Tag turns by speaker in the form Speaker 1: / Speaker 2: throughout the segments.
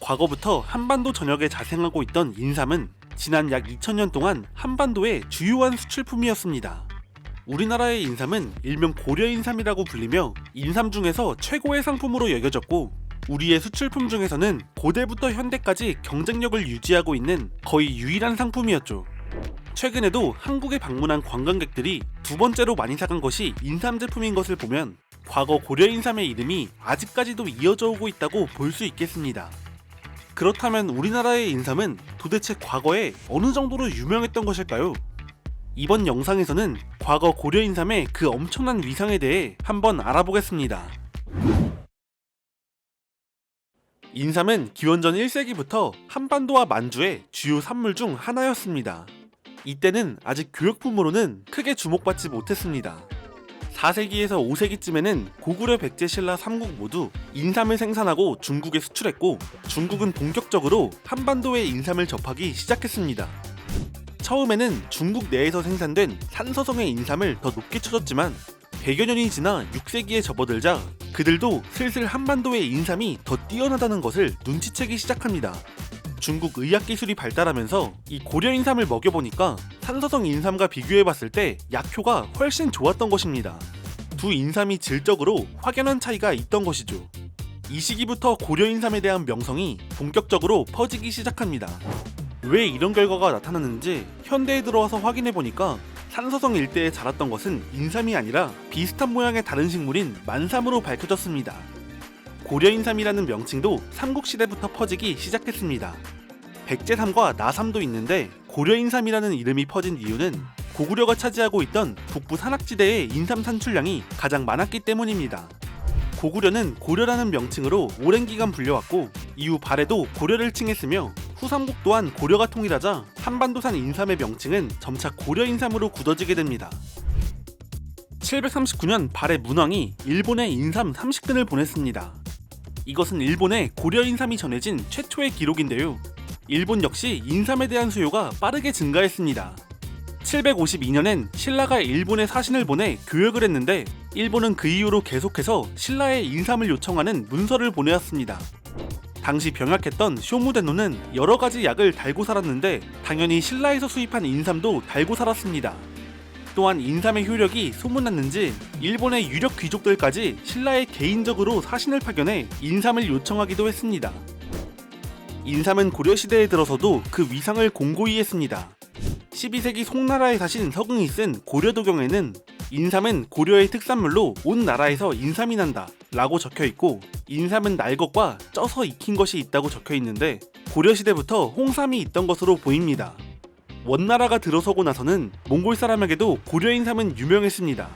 Speaker 1: 과거부터 한반도 전역에 자생하고 있던 인삼은 지난 약 2000년 동안 한반도의 주요한 수출품이었습니다. 우리나라의 인삼은 일명 고려인삼이라고 불리며 인삼 중에서 최고의 상품으로 여겨졌고, 우리의 수출품 중에서는 고대부터 현대까지 경쟁력을 유지하고 있는 거의 유일한 상품이었죠. 최근에도 한국에 방문한 관광객들이 두 번째로 많이 사간 것이 인삼 제품인 것을 보면 과거 고려인삼의 이름이 아직까지도 이어져 오고 있다고 볼 수 있겠습니다. 그렇다면 우리나라의 인삼은 도대체 과거에 어느 정도로 유명했던 것일까요? 이번 영상에서는 과거 고려인삼의 그 엄청난 위상에 대해 한번 알아보겠습니다. 인삼은 기원전 1세기부터 한반도와 만주의 주요 산물 중 하나였습니다. 이때는 아직 교역품으로는 크게 주목받지 못했습니다. 4세기에서 5세기쯤에는 고구려 백제 신라 3국 모두 인삼을 생산하고 중국에 수출했고, 중국은 본격적으로 한반도의 인삼을 접하기 시작했습니다. 처음에는 중국 내에서 생산된 산서성의 인삼을 더 높게 쳐줬지만 100여 년이 지나 6세기에 접어들자 그들도 슬슬 한반도의 인삼이 더 뛰어나다는 것을 눈치채기 시작합니다. 중국 의학기술이 발달하면서 이 고려인삼을 먹여보니까 산서성 인삼과 비교해봤을 때 약효가 훨씬 좋았던 것입니다. 두 인삼이 질적으로 확연한 차이가 있던 것이죠. 이 시기부터 고려인삼에 대한 명성이 본격적으로 퍼지기 시작합니다. 왜 이런 결과가 나타났는지 현대에 들어와서 확인해보니까 산서성 일대에 자랐던 것은 인삼이 아니라 비슷한 모양의 다른 식물인 만삼으로 밝혀졌습니다. 고려인삼이라는 명칭도 삼국시대부터 퍼지기 시작했습니다. 백제삼과 나삼도 있는데 고려인삼이라는 이름이 퍼진 이유는 고구려가 차지하고 있던 북부 산악지대의 인삼 산출량이 가장 많았기 때문입니다. 고구려는 고려라는 명칭으로 오랜 기간 불려왔고, 이후 발해도 고려를 칭했으며 후삼국 또한 고려가 통일하자 한반도산 인삼의 명칭은 점차 고려인삼으로 굳어지게 됩니다. 739년 발해 문왕이 일본에 인삼 30근을 보냈습니다. 이것은 일본에 고려인삼이 전해진 최초의 기록인데요. 일본 역시 인삼에 대한 수요가 빠르게 증가했습니다. 752년엔 신라가 일본에 사신을 보내 교역을 했는데, 일본은 그 이후로 계속해서 신라에 인삼을 요청하는 문서를 보내왔습니다. 당시 병약했던 쇼무덴노는 여러가지 약을 달고 살았는데 당연히 신라에서 수입한 인삼도 달고 살았습니다. 또한 인삼의 효력이 소문났는지 일본의 유력 귀족들까지 신라에 개인적으로 사신을 파견해 인삼을 요청하기도 했습니다. 인삼은 고려시대에 들어서도 그 위상을 공고히 했습니다. 12세기 송나라에 사신 서궁이 쓴 고려도경에는 인삼은 고려의 특산물로 온 나라에서 인삼이 난다 라고 적혀있고, 인삼은 날 것과 쪄서 익힌 것이 있다고 적혀있는데 고려시대부터 홍삼이 있던 것으로 보입니다. 원나라가 들어서고 나서는 몽골 사람에게도 고려인삼은 유명했습니다.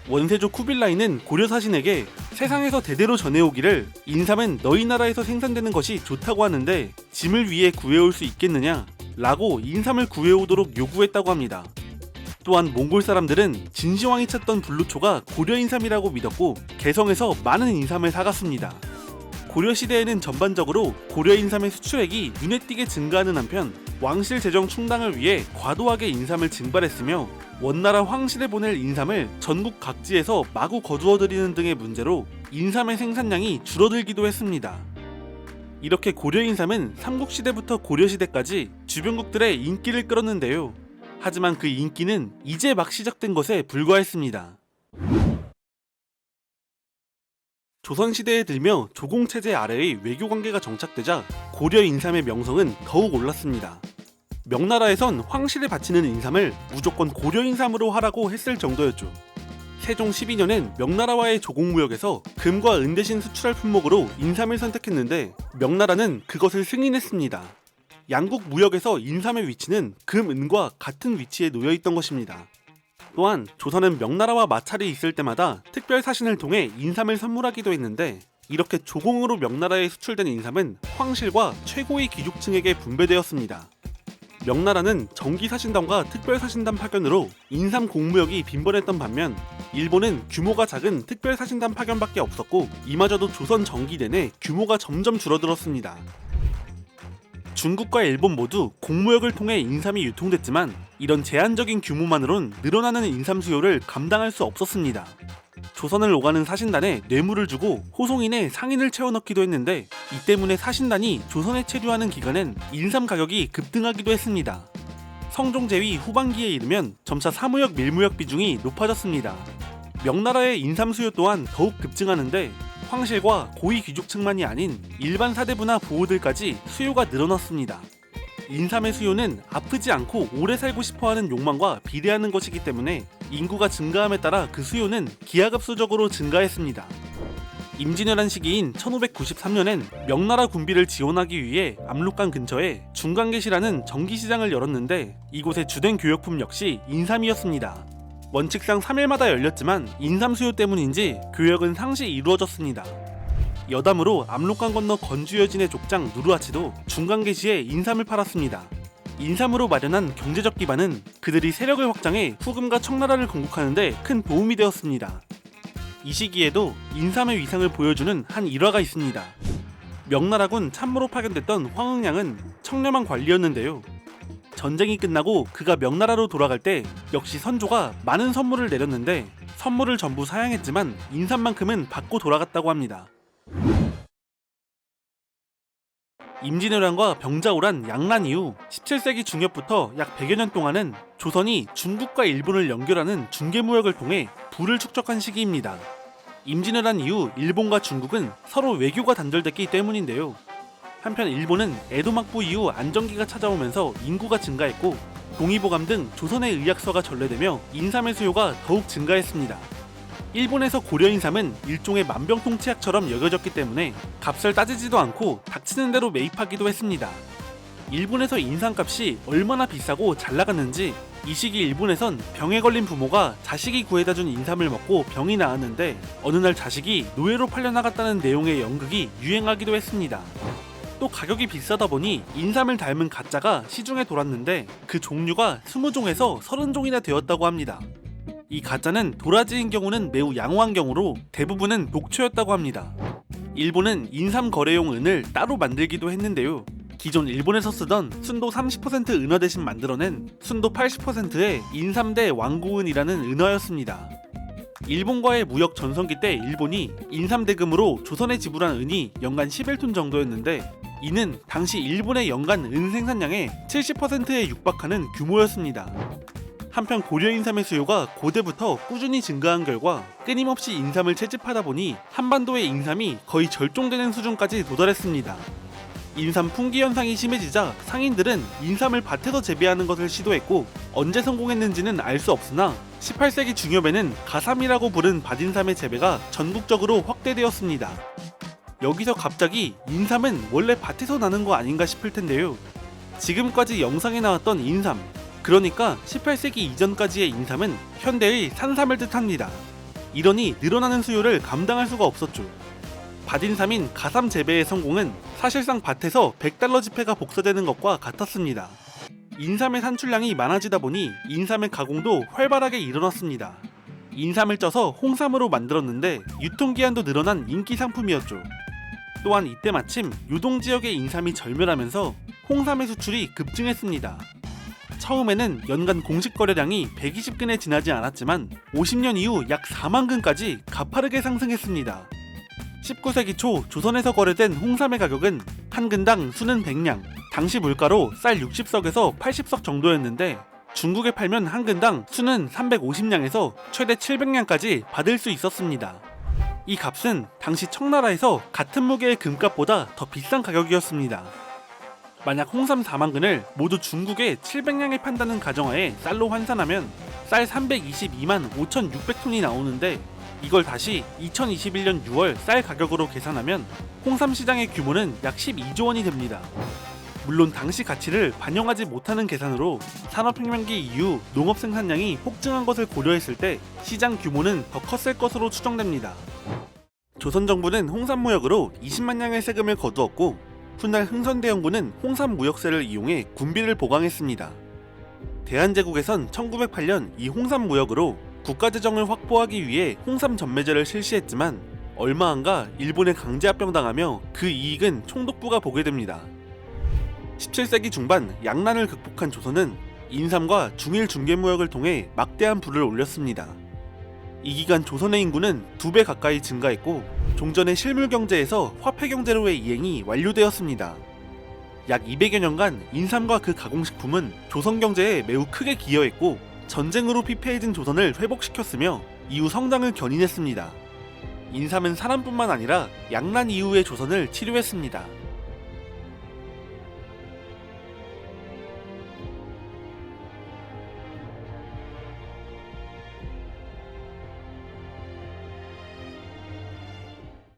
Speaker 1: 원세조 쿠빌라이는 고려사신에게 세상에서 대대로 전해오기를 인삼은 너희 나라에서 생산되는 것이 좋다고 하는데 짐을 위해 구해올 수 있겠느냐 라고 인삼을 구해오도록 요구했다고 합니다. 또한 몽골 사람들은 진시황이 찾던 불루초가 고려인삼이라고 믿었고 개성에서 많은 인삼을 사갔습니다. 고려시대에는 전반적으로 고려인삼의 수출액이 눈에 띄게 증가하는 한편 왕실 재정 충당을 위해 과도하게 인삼을 증발했으며 원나라 황실에 보낼 인삼을 전국 각지에서 마구 거두어들이는 등의 문제로 인삼의 생산량이 줄어들기도 했습니다. 이렇게 고려인삼은 삼국시대부터 고려시대까지 주변국들의 인기를 끌었는데요. 하지만 그 인기는 이제 막 시작된 것에 불과했습니다. 조선시대에 들며 조공체제 아래의 외교관계가 정착되자 고려 인삼의 명성은 더욱 올랐습니다. 명나라에선 황실에 바치는 인삼을 무조건 고려 인삼으로 하라고 했을 정도였죠. 세종 12년엔 명나라와의 조공무역에서 금과 은 대신 수출할 품목으로 인삼을 선택했는데 명나라는 그것을 승인했습니다. 양국 무역에서 인삼의 위치는 금, 은과 같은 위치에 놓여있던 것입니다. 또한 조선은 명나라와 마찰이 있을 때마다 특별 사신을 통해 인삼을 선물하기도 했는데, 이렇게 조공으로 명나라에 수출된 인삼은 황실과 최고의 귀족층에게 분배되었습니다. 명나라는 정기사신단과 특별사신단 파견으로 인삼 공무역이 빈번했던 반면 일본은 규모가 작은 특별사신단 파견밖에 없었고, 이마저도 조선 정기 내내 규모가 점점 줄어들었습니다. 중국과 일본 모두 공무역을 통해 인삼이 유통됐지만 이런 제한적인 규모만으론 늘어나는 인삼 수요를 감당할 수 없었습니다. 조선을 오가는 사신단에 뇌물을 주고 호송인에 상인을 채워넣기도 했는데, 이 때문에 사신단이 조선에 체류하는 기간엔 인삼 가격이 급등하기도 했습니다. 성종제위 후반기에 이르면 점차 사무역 밀무역 비중이 높아졌습니다. 명나라의 인삼 수요 또한 더욱 급증하는데, 황실과 고위 귀족층만이 아닌 일반 사대부나 부호들까지 수요가 늘어났습니다. 인삼의 수요는 아프지 않고 오래 살고 싶어하는 욕망과 비례하는 것이기 때문에 인구가 증가함에 따라 그 수요는 기하급수적으로 증가했습니다. 임진왜란 시기인 1593년엔 명나라 군비를 지원하기 위해 압록강 근처에 중간계시라는 전기시장을 열었는데, 이곳의 주된 교역품 역시 인삼이었습니다. 원칙상 3일마다 열렸지만 인삼 수요 때문인지 교역은 상시 이루어졌습니다. 여담으로 압록강 건너 건주여진의 족장 누르하치도 중간계시에 인삼을 팔았습니다. 인삼으로 마련한 경제적 기반은 그들이 세력을 확장해 후금과 청나라를 건국하는 데 큰 도움이 되었습니다. 이 시기에도 인삼의 위상을 보여주는 한 일화가 있습니다. 명나라군 참모로 파견됐던 황응량은 청렴한 관리였는데요. 전쟁이 끝나고 그가 명나라로 돌아갈 때 역시 선조가 많은 선물을 내렸는데, 선물을 전부 사양했지만 인삼만큼은 받고 돌아갔다고 합니다. 임진왜란과 병자호란, 양란 이후 17세기 중엽부터 약 100여 년 동안은 조선이 중국과 일본을 연결하는 중개무역을 통해 부를 축적한 시기입니다. 임진왜란 이후 일본과 중국은 서로 외교가 단절됐기 때문인데요. 한편 일본은 에도 막부 이후 안정기가 찾아오면서 인구가 증가했고, 동의보감 등 조선의 의약서가 전래되며 인삼의 수요가 더욱 증가했습니다. 일본에서 고려인삼은 일종의 만병통치약처럼 여겨졌기 때문에 값을 따지지도 않고 닥치는 대로 매입하기도 했습니다. 일본에서 인삼값이 얼마나 비싸고 잘 나갔는지, 이 시기 일본에선 병에 걸린 부모가 자식이 구해다 준 인삼을 먹고 병이 나았는데, 어느 날 자식이 노예로 팔려나갔다는 내용의 연극이 유행하기도 했습니다. 또 가격이 비싸다 보니 인삼을 닮은 가짜가 시중에 돌았는데, 그 종류가 20종에서 30종이나 되었다고 합니다. 이 가짜는 도라지인 경우는 매우 양호한 경우로 대부분은 녹초였다고 합니다. 일본은 인삼 거래용 은을 따로 만들기도 했는데요. 기존 일본에서 쓰던 순도 30% 은화 대신 만들어낸 순도 80%의 인삼대 왕고은이라는 은화였습니다. 일본과의 무역 전성기 때 일본이 인삼 대금으로 조선에 지불한 은이 연간 11톤 정도였는데, 이는 당시 일본의 연간 은 생산량의 70%에 육박하는 규모였습니다. 한편 고려 인삼의 수요가 고대부터 꾸준히 증가한 결과 끊임없이 인삼을 채집하다 보니 한반도의 인삼이 거의 절종되는 수준까지 도달했습니다. 인삼 풍기 현상이 심해지자 상인들은 인삼을 밭에서 재배하는 것을 시도했고, 언제 성공했는지는 알 수 없으나 18세기 중엽에는 가삼이라고 부른 밭인삼의 재배가 전국적으로 확대되었습니다. 여기서 갑자기 인삼은 원래 밭에서 나는 거 아닌가 싶을 텐데요. 지금까지 영상에 나왔던 인삼, 그러니까 18세기 이전까지의 인삼은 현대의 산삼을 뜻합니다. 이러니 늘어나는 수요를 감당할 수가 없었죠. 밭인삼인 가삼 재배의 성공은 사실상 밭에서 100달러 지폐가 복사되는 것과 같았습니다. 인삼의 산출량이 많아지다 보니 인삼의 가공도 활발하게 일어났습니다. 인삼을 쪄서 홍삼으로 만들었는데 유통기한도 늘어난 인기 상품이었죠. 또한 이때 마침 요동지역의 인삼이 절멸하면서 홍삼의 수출이 급증했습니다. 처음에는 연간 공식 거래량이 120근에 지나지 않았지만 50년 이후 약 4만 근까지 가파르게 상승했습니다. 19세기 초 조선에서 거래된 홍삼의 가격은 한 근당 수는 100냥, 당시 물가로 쌀 60석에서 80석 정도였는데, 중국에 팔면 한 근당 수는 350냥에서 최대 700냥까지 받을 수 있었습니다. 이 값은 당시 청나라에서 같은 무게의 금값보다 더 비싼 가격이었습니다. 만약 홍삼 4만 근을 모두 중국에 700냥에 판다는 가정하에 쌀로 환산하면 쌀 322만 5,600톤이 나오는데, 이걸 다시 2021년 6월 쌀 가격으로 계산하면 홍삼 시장의 규모는 약 12조 원이 됩니다. 물론 당시 가치를 반영하지 못하는 계산으로 산업혁명기 이후 농업 생산량이 폭증한 것을 고려했을 때 시장 규모는 더 컸을 것으로 추정됩니다. 조선 정부는 홍삼 무역으로 20만 냥의 세금을 거두었고, 훗날 흥선대원군은 홍삼 무역세를 이용해 군비를 보강했습니다. 대한제국에선 1908년 이 홍삼 무역으로 국가재정을 확보하기 위해 홍삼 전매제를 실시했지만 얼마 안가 일본에 강제합병당하며 그 이익은 총독부가 보게 됩니다. 17세기 중반 양난을 극복한 조선은 인삼과 중일 중개무역을 통해 막대한 부를 올렸습니다. 이 기간 조선의 인구는 2배 가까이 증가했고 종전의 실물 경제에서 화폐 경제로의 이행이 완료되었습니다. 약 200여 년간 인삼과 그 가공식품은 조선 경제에 매우 크게 기여했고 전쟁으로 피폐해진 조선을 회복시켰으며 이후 성장을 견인했습니다. 인삼은 사람뿐만 아니라 양난 이후의 조선을 치료했습니다.